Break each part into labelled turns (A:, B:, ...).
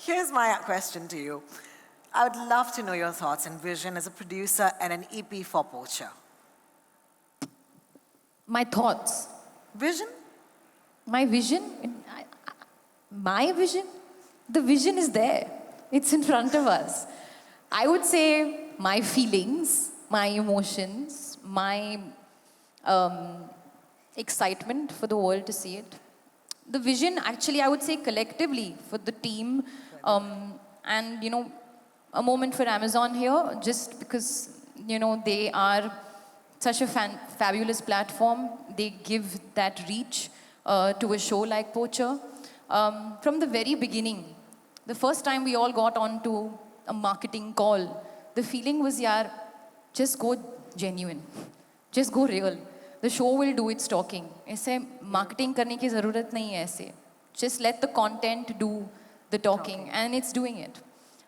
A: Here's my question to you. I would love to know your thoughts and vision as a producer and an EP for Poacher.
B: My thoughts.
A: Vision?
B: My vision? My vision? The vision is there. It's in front of us. I would say my feelings, my emotions, my excitement for the world to see it. The vision, actually, I would say collectively for the team, and a moment for Amazon here, just because they are such a fabulous platform. They give that reach to a show like Poacher. From the very beginning, the first time we all got onto a marketing call, the feeling was, yaar, just go genuine, just go real. The show will do its talking. ऐसे marketing करने की ज़रूरत नहीं है ऐसे. Just let the content do the talking, and it's doing it.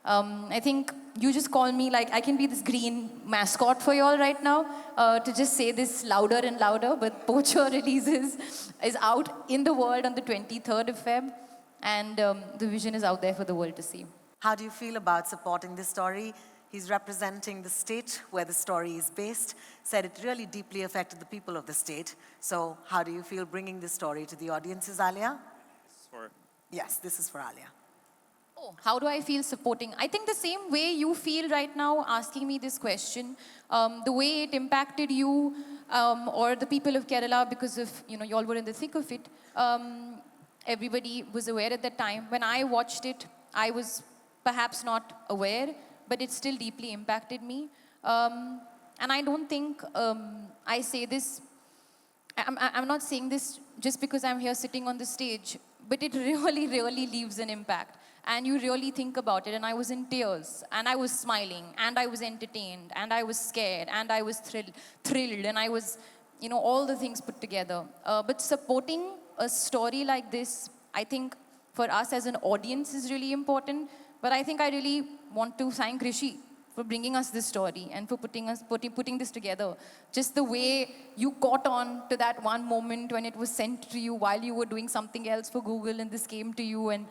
B: I think you just call me, like I can be this green mascot for you all right now to just say this louder and louder, but Poacher is out in the world on the 23rd of Feb, and the vision is out there for the world to see.
A: How do you feel about supporting this story? He's representing the state where the story is based, said it really deeply affected the people of the state. So how do you feel bringing this story to the audiences, Alia? Yes, this is for Alia.
B: Oh, how do I feel supporting? I think the same way you feel right now asking me this question, the way it impacted you or the people of Kerala, because of, you all were in the thick of it. Everybody was aware at that time. When I watched it, I was perhaps not aware, but it still deeply impacted me. And I don't think I say this, I'm not saying this just because I'm here sitting on the stage, but it really, really leaves an impact. And you really think about it, and I was in tears, and I was smiling, and I was entertained, and I was scared, and I was thrilled, and I was, all the things put together. But supporting a story like this, I think for us as an audience is really important. But I think I really want to thank Rishi for bringing us this story and for putting this together. Just the way you caught on to that one moment when it was sent to you while you were doing something else for Google, and this came to you, and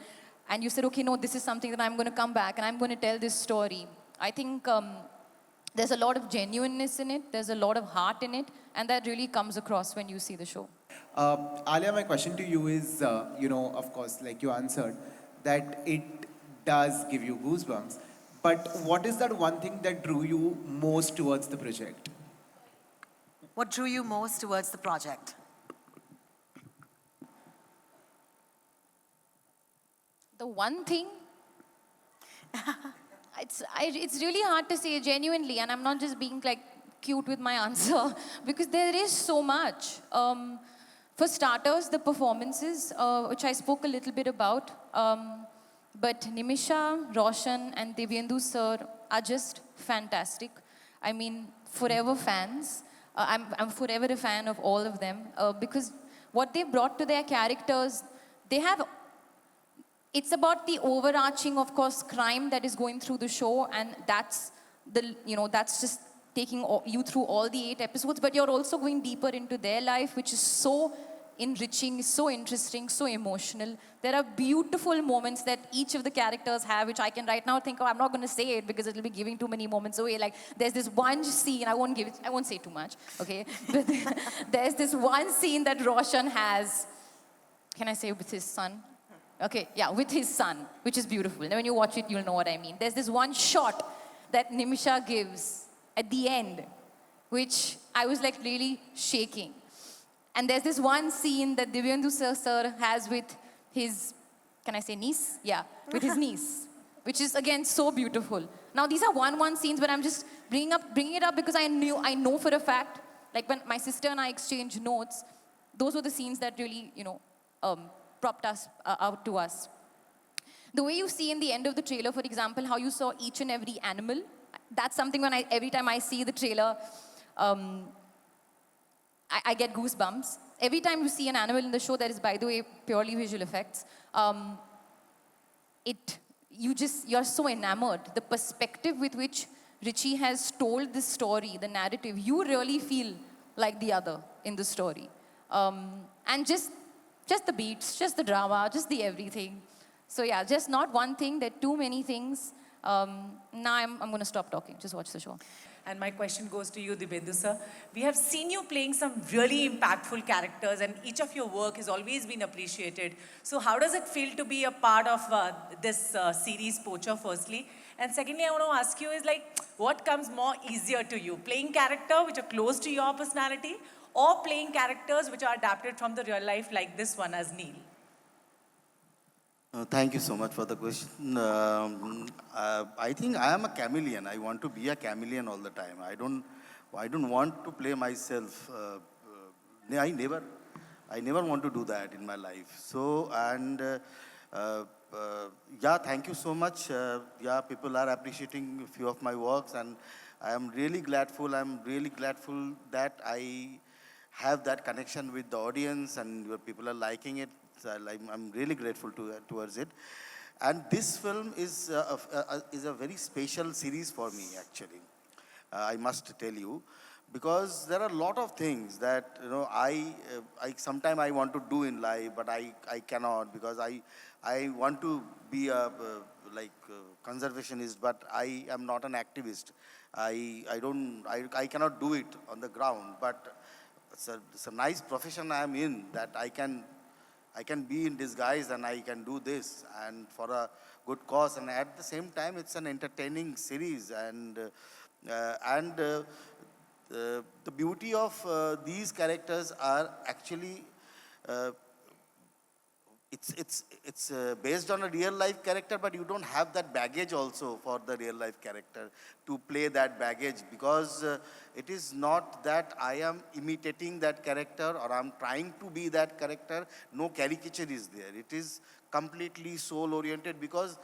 B: you said, okay, no, this is something that I'm going to come back and I'm going to tell this story. I think there's a lot of genuineness in it. There's a lot of heart in it. And that really comes across when you see the show.
C: Alia, my question to you is, of course, like you answered, that it does give you goosebumps. But what is that one thing that drew you most towards the project?
A: What drew you most towards the project?
B: The one thing, it's really hard to say genuinely, and I'm not just being like cute with my answer, because there is so much. For starters, the performances, which I spoke a little bit about, but Nimisha, Roshan, and Divyendu sir are just fantastic. I mean, forever fans. I'm forever a fan of all of them, because what they brought to their characters, it's about the overarching, of course, crime that is going through the show, and that's just taking you through all the 8 episodes, but you're also going deeper into their life, which is so enriching, so interesting, so emotional. There are beautiful moments that each of the characters have, which I can right now think, I'm not going to say it because it'll be giving too many moments away. Like, there's this one scene, I won't say too much, okay? But there's this one scene that Roshan has, can I say with his son? Okay, yeah, with his son, which is beautiful. And when you watch it, you'll know what I mean. There's this one shot that Nimisha gives at the end, which I was like really shaking. And there's this one scene that Divyendu sir has with his, can I say niece? Yeah, with his niece, which is again so beautiful. Now these are one scenes, but I'm just bringing it up because I know for a fact, like when my sister and I exchanged notes, those were the scenes that really, propped us out to us. The way you see in the end of the trailer, for example, how you saw each and every animal, that's something when every time I see the trailer, I get goosebumps. Every time you see an animal in the show, that is, by the way, purely visual effects, you're so enamored. The perspective with which Richie has told this story, the narrative, you really feel like the other in the story. And just the beats, just the drama, just the everything. So yeah, just not one thing, there are too many things. Now I'm going to stop talking. Just watch the show.
D: And my question goes to you, Dibyendu sir. We have seen you playing some really impactful characters, and each of your work has always been appreciated. So how does it feel to be a part of this series, Poacher, firstly? And secondly, I want to ask you is like, what comes more easier to you? Playing character which are close to your personality, or playing characters which are adapted from the real life like this one as Neil?
E: Thank you so much for the question. I think I am a chameleon. I want to be a chameleon all the time. I don't want to play myself. I never want to do that in my life. So, yeah, thank you so much. Yeah, people are appreciating a few of my works, and I am really gladful. I'm really gladful that I have that connection with the audience, and your people are liking it. So I'm really grateful towards it. And this film is a very special series for me, actually. I must tell you, because there are a lot of things that I sometimes I want to do in life, but I cannot, because I want to be a conservationist, but I am not an activist. I cannot do it on the ground, but it's a nice profession I am in, that I can be in disguise and I can do this, and for a good cause, and at the same time it's an entertaining series, and the beauty of these characters are actually it's based on a real life character, but you don't have that baggage also for the real life character to play that baggage, because it is not that I am imitating that character or I'm trying to be that character. No caricature is there. It is completely soul oriented, because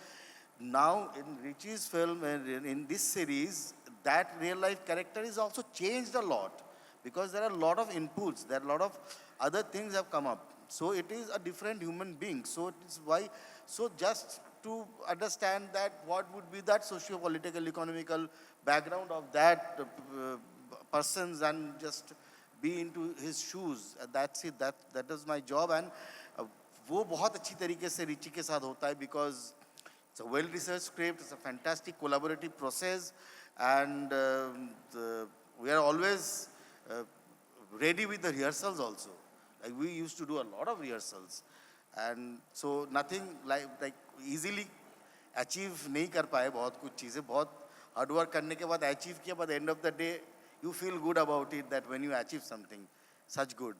E: now in Richie's film and in this series, that real life character is also changed a lot, because there are a lot of inputs, there are a lot of other things have come up. So it is a different human being. So it is why, so just to understand that what would be that socio-political, economical background of that persons, and just be into his shoes. That's it. That is my job, and वो बहुत अच्छी तरीके से Richie के साथ होता है, because it's a well-researched script. It's a fantastic collaborative process, and we are always ready with the rehearsals also. Like we used to do a lot of rehearsals, and so nothing like easily achieve नहीं कर पाए बहुत कुछ चीज़ें, बहुत hard work करने के बाद achieve किया, but at the end of the day you feel good about it, that when you achieve something such good.